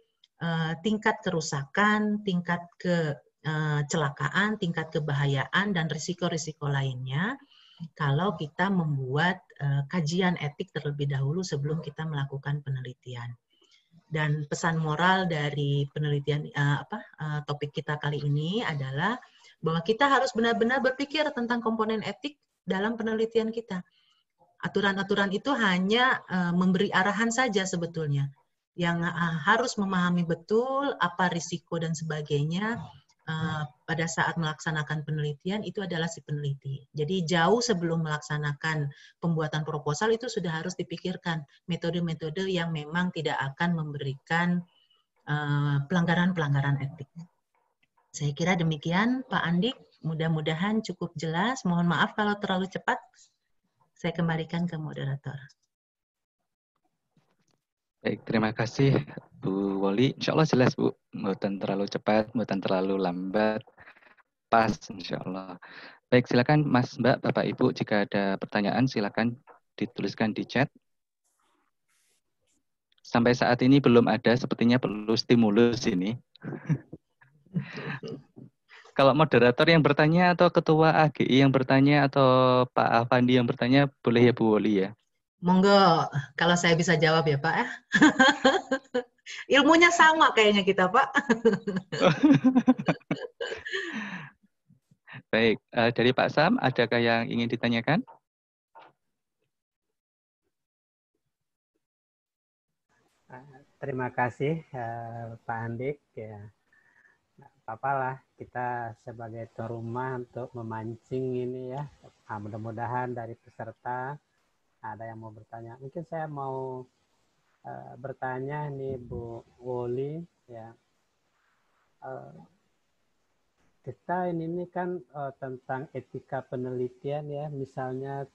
tingkat kerusakan, tingkat kecelakaan, tingkat kebahayaan, dan risiko-risiko lainnya kalau kita membuat kajian etik terlebih dahulu sebelum kita melakukan penelitian. Dan pesan moral dari penelitian topik kita kali ini adalah bahwa kita harus benar-benar berpikir tentang komponen etik dalam penelitian kita. Aturan-aturan itu hanya memberi arahan saja sebetulnya. Yang harus memahami betul apa risiko dan sebagainya pada saat melaksanakan penelitian itu adalah si peneliti. Jadi jauh sebelum melaksanakan pembuatan proposal itu sudah harus dipikirkan metode-metode yang memang tidak akan memberikan pelanggaran-pelanggaran etik. Saya kira demikian, Pak Andik. Mudah-mudahan cukup jelas. Mohon maaf kalau terlalu cepat. Saya kembalikan ke moderator. Baik, terima kasih Bu Woli. Insya Allah jelas Bu, bukan terlalu cepat, bukan terlalu lambat, pas insya Allah. Baik, silakan Mas, Mbak, Bapak, Ibu, jika ada pertanyaan silakan dituliskan di chat. Sampai saat ini belum ada, sepertinya perlu stimulus ini. Kalau moderator yang bertanya atau ketua AGI yang bertanya atau Pak Afandi yang bertanya, boleh ya Bu Woli ya? Monggo, kalau saya bisa jawab ya Pak ya. Ilmunya sama kayaknya kita Pak. Baik, dari Pak Sam, adakah yang ingin ditanyakan? Terima kasih Pak Andik. Ya. apalah kita sebagai tuan rumah untuk memancing ini ya. Nah, mudah-mudahan dari peserta ada yang mau bertanya. Mungkin saya mau bertanya nih Bu Woli ya. Kita ini kan tentang etika penelitian ya, misalnya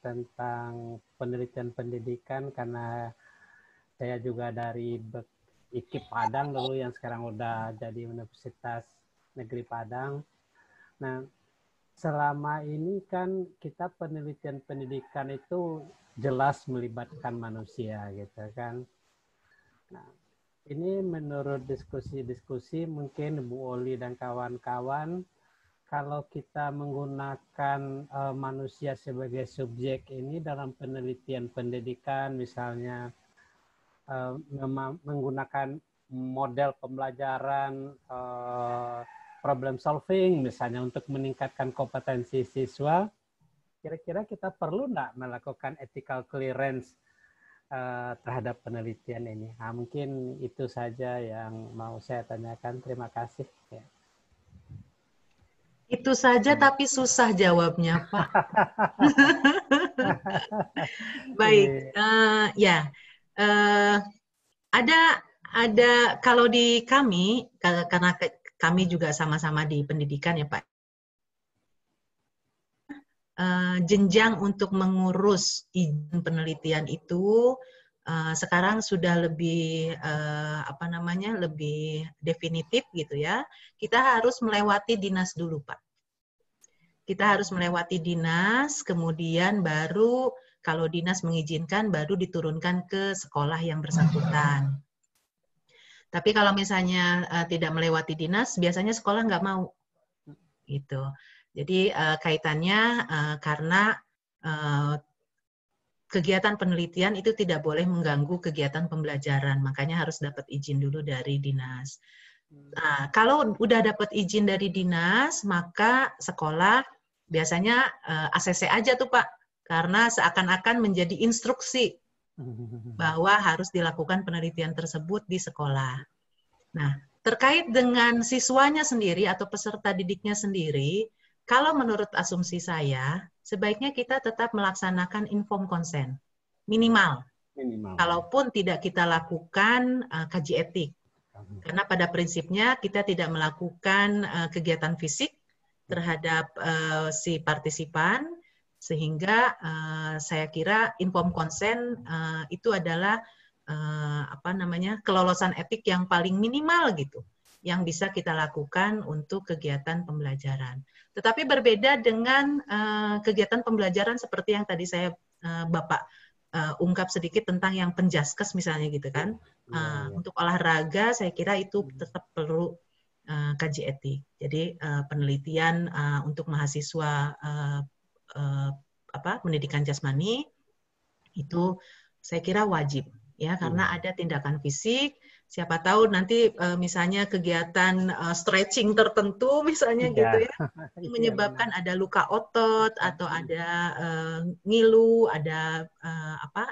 tentang penelitian pendidikan, karena saya juga dari IKIP Padang dulu yang sekarang udah jadi Universitas Negeri Padang. Nah, selama ini kan kita penelitian pendidikan itu jelas melibatkan manusia gitu kan. Nah, ini menurut diskusi-diskusi mungkin Bu Oli dan kawan-kawan, kalau kita menggunakan manusia sebagai subjek ini dalam penelitian pendidikan, misalnya menggunakan model pembelajaran problem solving misalnya untuk meningkatkan kompetensi siswa, kira-kira kita perlu nggak melakukan ethical clearance terhadap penelitian ini? Nah, mungkin itu saja yang mau saya tanyakan. Terima kasih. Ya. Itu saja tapi susah jawabnya, Pak. Baik, ya. Ada kalau di kami, karena kami juga sama-sama di pendidikan ya Pak, jenjang untuk mengurus izin penelitian itu sekarang sudah lebih lebih definitif gitu ya. Kita harus melewati dinas dulu Pak. Kita harus melewati dinas, kemudian baru kalau dinas mengizinkan baru diturunkan ke sekolah yang bersangkutan. Tapi kalau misalnya tidak melewati dinas, biasanya sekolah nggak mau, gitu. Jadi kaitannya karena kegiatan penelitian itu tidak boleh mengganggu kegiatan pembelajaran, makanya harus dapat izin dulu dari dinas. Nah, kalau udah dapat izin dari dinas, maka sekolah biasanya ACC aja tuh Pak, karena seakan-akan menjadi instruksi bahwa harus dilakukan penelitian tersebut di sekolah. Nah, terkait dengan siswanya sendiri atau peserta didiknya sendiri, kalau menurut asumsi saya, sebaiknya kita tetap melaksanakan informed consent, minimal. Kalaupun tidak kita lakukan kaji etik. Karena pada prinsipnya kita tidak melakukan kegiatan fisik terhadap si partisipan, sehingga saya kira informed consent itu adalah kelolosan etik yang paling minimal gitu, yang bisa kita lakukan untuk kegiatan pembelajaran. Tetapi berbeda dengan kegiatan pembelajaran seperti yang tadi saya Bapak ungkap sedikit tentang yang penjaskes misalnya gitu kan. Untuk olahraga saya kira itu tetap perlu kaji etik. Jadi penelitian untuk mahasiswa pendidikan jasmani itu saya kira wajib ya, karena ada tindakan fisik. Siapa tahu nanti misalnya kegiatan stretching tertentu misalnya gitu ya, menyebabkan ada luka otot atau ada ngilu, ada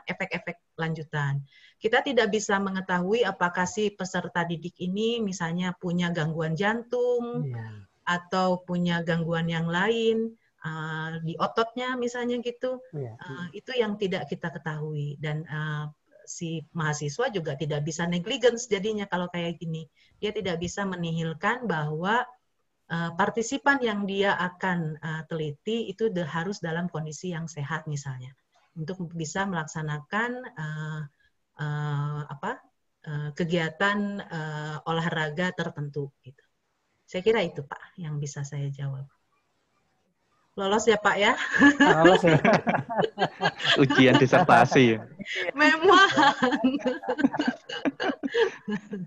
efek-efek lanjutan. Kita tidak bisa mengetahui apakah si peserta didik ini misalnya punya gangguan jantung atau punya gangguan yang lain di ototnya misalnya gitu. Itu yang tidak kita ketahui, dan si mahasiswa juga tidak bisa negligence jadinya kalau kayak gini. Dia tidak bisa menihilkan bahwa partisipan yang dia akan teliti itu harus dalam kondisi yang sehat misalnya, untuk bisa melaksanakan kegiatan olahraga tertentu gitu. Saya kira itu Pak yang bisa saya jawab. Lolos ya Pak ya? Lolos ya. Ujian disertasi. Memang.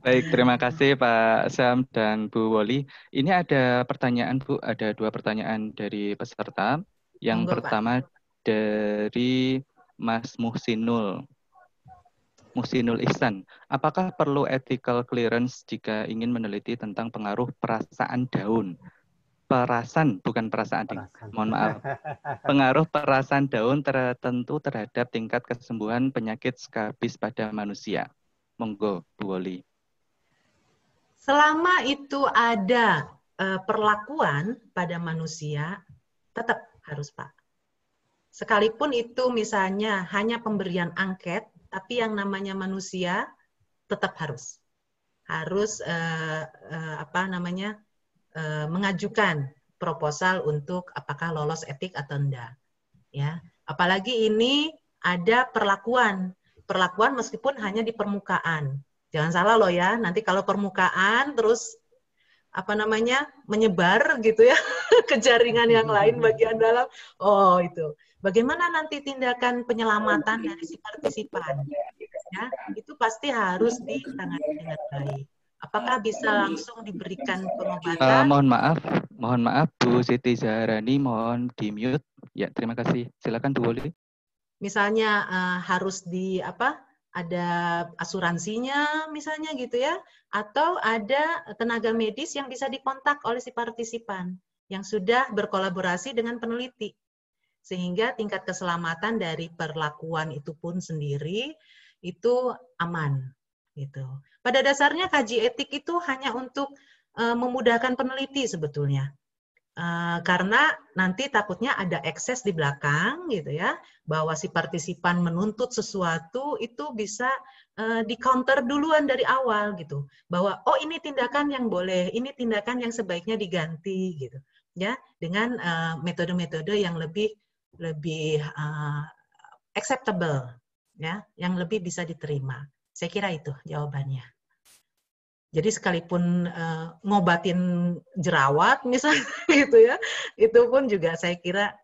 Baik, terima kasih Pak Sam dan Bu Woli. Ini ada pertanyaan Bu, ada 2 pertanyaan dari peserta. Yang pertama Pak, dari Mas Muhsinul Ihsan. Apakah perlu ethical clearance jika ingin meneliti tentang pengaruh perasaan daun? Bukan perasaan, mohon maaf. Pengaruh perasaan daun tertentu terhadap tingkat kesembuhan penyakit skabis pada manusia. Monggo, Bu Woli. Selama itu ada perlakuan pada manusia, tetap harus, Pak. Sekalipun itu misalnya hanya pemberian angket, tapi yang namanya manusia tetap harus mengajukan proposal untuk apakah lolos etik atau enggak. Ya, apalagi ini ada perlakuan meskipun hanya di permukaan. Jangan salah loh ya, nanti kalau permukaan terus menyebar gitu ya ke jaringan yang lain bagian dalam. Oh, itu. Bagaimana nanti tindakan penyelamatan dari si partisipan? Ya, itu pasti harus ditangani dengan baik. Apakah bisa langsung diberikan pengobatan? Mohon maaf Bu Siti Zahrani, mohon di-mute. Ya, terima kasih. Silakan Bu Woli. Misalnya harus ada asuransinya misalnya gitu ya, atau ada tenaga medis yang bisa dikontak oleh si partisipan yang sudah berkolaborasi dengan peneliti, sehingga tingkat keselamatan dari perlakuan itu pun sendiri itu aman gitu. Pada dasarnya kaji etik itu hanya untuk memudahkan peneliti sebetulnya. Karena nanti takutnya ada ekses di belakang gitu ya, bahwa si partisipan menuntut sesuatu itu bisa di counter duluan dari awal gitu, bahwa oh ini tindakan yang boleh, ini tindakan yang sebaiknya diganti gitu ya, dengan metode-metode yang lebih acceptable ya, yang lebih bisa diterima. Saya kira itu jawabannya. Jadi sekalipun ngobatin jerawat misalnya gitu ya, itu pun juga saya kira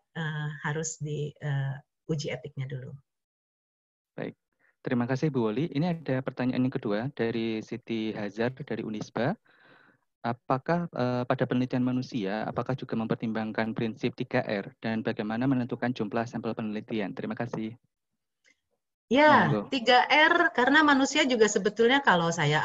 harus diuji etiknya dulu. Baik, terima kasih Bu Woli. Ini ada pertanyaan yang kedua dari Siti Hazar dari Unisba. Apakah pada penelitian manusia, apakah juga mempertimbangkan prinsip 3R dan bagaimana menentukan jumlah sampel penelitian? Terima kasih. Ya, Monggo. 3R karena manusia juga sebetulnya kalau saya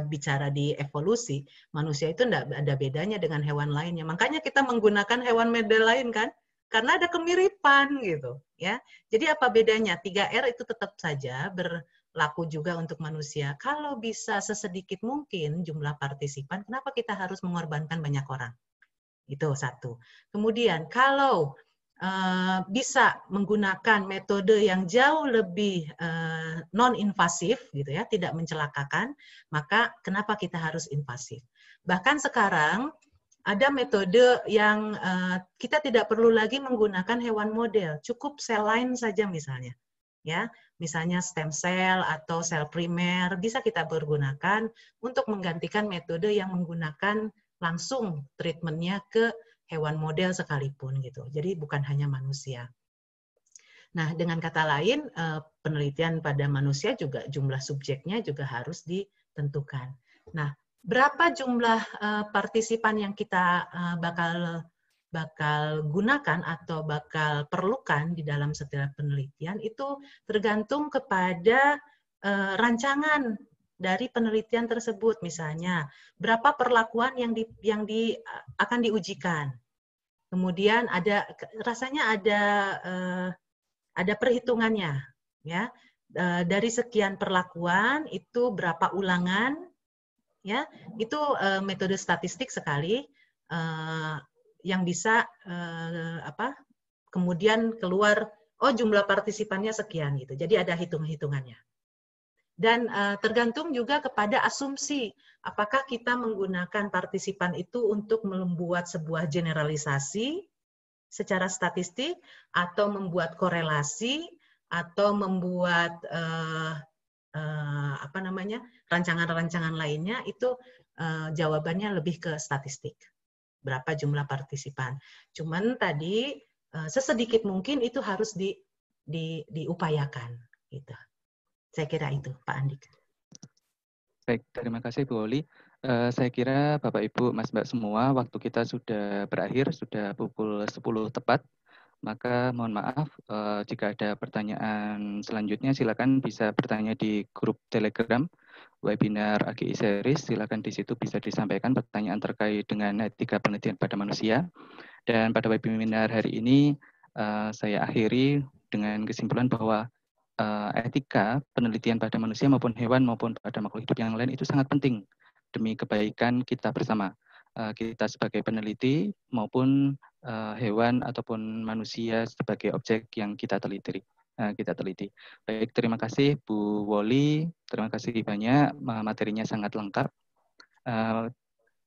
bicara di evolusi, manusia itu enggak ada bedanya dengan hewan lainnya. Makanya kita menggunakan hewan model lain kan? Karena ada kemiripan gitu, ya. Jadi apa bedanya? 3R itu tetap saja berlaku juga untuk manusia. Kalau bisa sesedikit mungkin jumlah partisipan, kenapa kita harus mengorbankan banyak orang? Itu satu. Kemudian kalau bisa menggunakan metode yang jauh lebih non-invasif, gitu ya, tidak mencelakakan, maka kenapa kita harus invasif? Bahkan sekarang ada metode yang kita tidak perlu lagi menggunakan hewan model, cukup sel lain saja misalnya, ya, misalnya stem cell atau sel primer bisa kita pergunakan untuk menggantikan metode yang menggunakan langsung treatmentnya ke hewan model sekalipun gitu. Jadi bukan hanya manusia. Nah, dengan kata lain, penelitian pada manusia juga jumlah subjeknya juga harus ditentukan. Nah, berapa jumlah partisipan yang kita bakal gunakan atau bakal perlukan di dalam setiap penelitian itu tergantung kepada rancangan dari penelitian tersebut. Misalnya, berapa perlakuan yang akan diujikan. Kemudian rasanya ada perhitungannya, ya. Dari sekian perlakuan itu berapa ulangan, ya. Itu metode statistik sekali yang bisa kemudian keluar jumlah partisipannya sekian gitu. Jadi ada hitung-hitungannya. Dan tergantung juga kepada asumsi, apakah kita menggunakan partisipan itu untuk membuat sebuah generalisasi secara statistik, atau membuat korelasi, atau membuat rancangan-rancangan lainnya, itu jawabannya lebih ke statistik. Berapa jumlah partisipan. Cuman tadi sesedikit mungkin itu harus diupayakan gitu. Saya kira itu, Pak Andik. Baik, terima kasih Bu Oli. Saya kira Bapak Ibu, Mas Mbak semua, waktu kita sudah berakhir, sudah pukul 10 tepat. Maka mohon maaf, jika ada pertanyaan selanjutnya, silakan bisa bertanya di grup Telegram webinar AGI Series. Silakan di situ bisa disampaikan pertanyaan terkait dengan etika penelitian pada manusia. Dan pada webinar hari ini, saya akhiri dengan kesimpulan bahwa etika penelitian pada manusia maupun hewan maupun pada makhluk hidup yang lain itu sangat penting demi kebaikan kita bersama. Kita sebagai peneliti maupun hewan ataupun manusia sebagai objek yang kita teliti. Baik, terima kasih Bu Woli, terima kasih banyak, materinya sangat lengkap.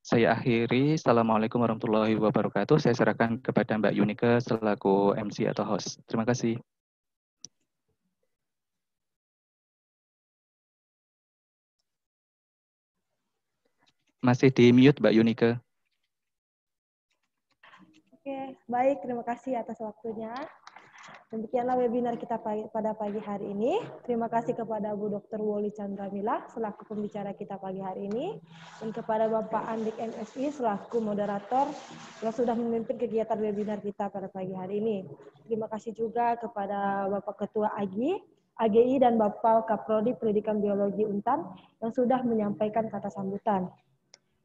Saya akhiri, Assalamualaikum warahmatullahi wabarakatuh. Saya serahkan kepada Mbak Yunike selaku MC atau host. Terima kasih. Masih di mute Mbak Yunike. Oke, baik. Terima kasih atas waktunya. Demikianlah webinar kita pada pagi hari ini. Terima kasih kepada Bu Dr. Woli Chandramila selaku pembicara kita pagi hari ini, dan kepada Bapak Andik MSI selaku moderator yang sudah memimpin kegiatan webinar kita pada pagi hari ini. Terima kasih juga kepada Bapak Ketua AGI dan Bapak Kaprodi Pendidikan Biologi Untan yang sudah menyampaikan kata sambutan.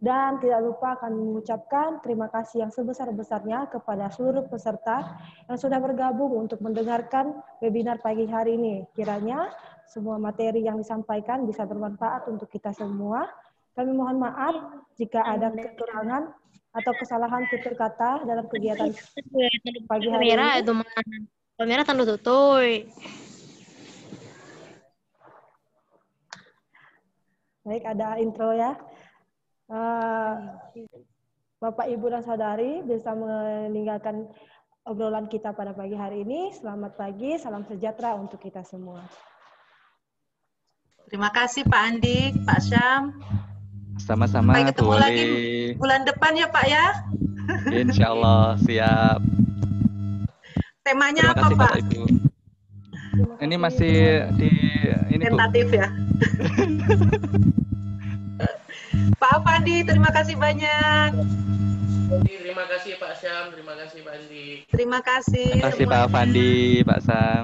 Dan tidak lupa kami mengucapkan terima kasih yang sebesar-besarnya kepada seluruh peserta yang sudah bergabung untuk mendengarkan webinar pagi hari ini. Kiranya semua materi yang disampaikan bisa bermanfaat untuk kita semua. Kami mohon maaf jika ada kekurangan atau kesalahan tutur kata dalam kegiatan pagi hari ini. Kamera tanda tutoy. Baik, ada intro ya. Bapak, Ibu, dan Saudari bisa meninggalkan obrolan kita pada pagi hari ini. Selamat pagi, salam sejahtera untuk kita semua. Terima kasih Pak Andik, Pak Syam. Sama-sama. Sampai ketemu lagi bulan depan ya Pak ya. Insya Allah, siap. Temanya apa Pak? Ibu. Ini masih di ini tentatif Bu. Ya. Pak Afandi, terima kasih banyak. Terima kasih Pak Syam, terima kasih Pak Andi. Terima kasih. Terima kasih Pak Afandi, Pak Sam.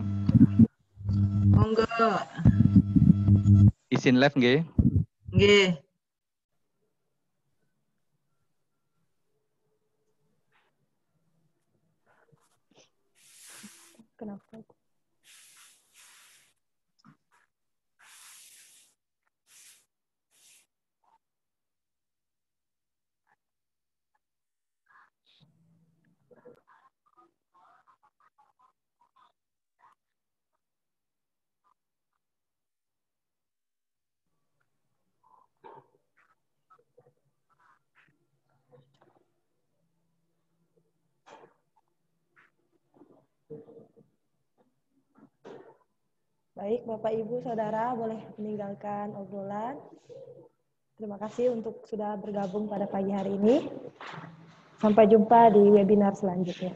Monggo. Izin live nggih? Nggih. Kenapa? Baik, Bapak, Ibu, Saudara, boleh meninggalkan obrolan. Terima kasih untuk sudah bergabung pada pagi hari ini. Sampai jumpa di webinar selanjutnya.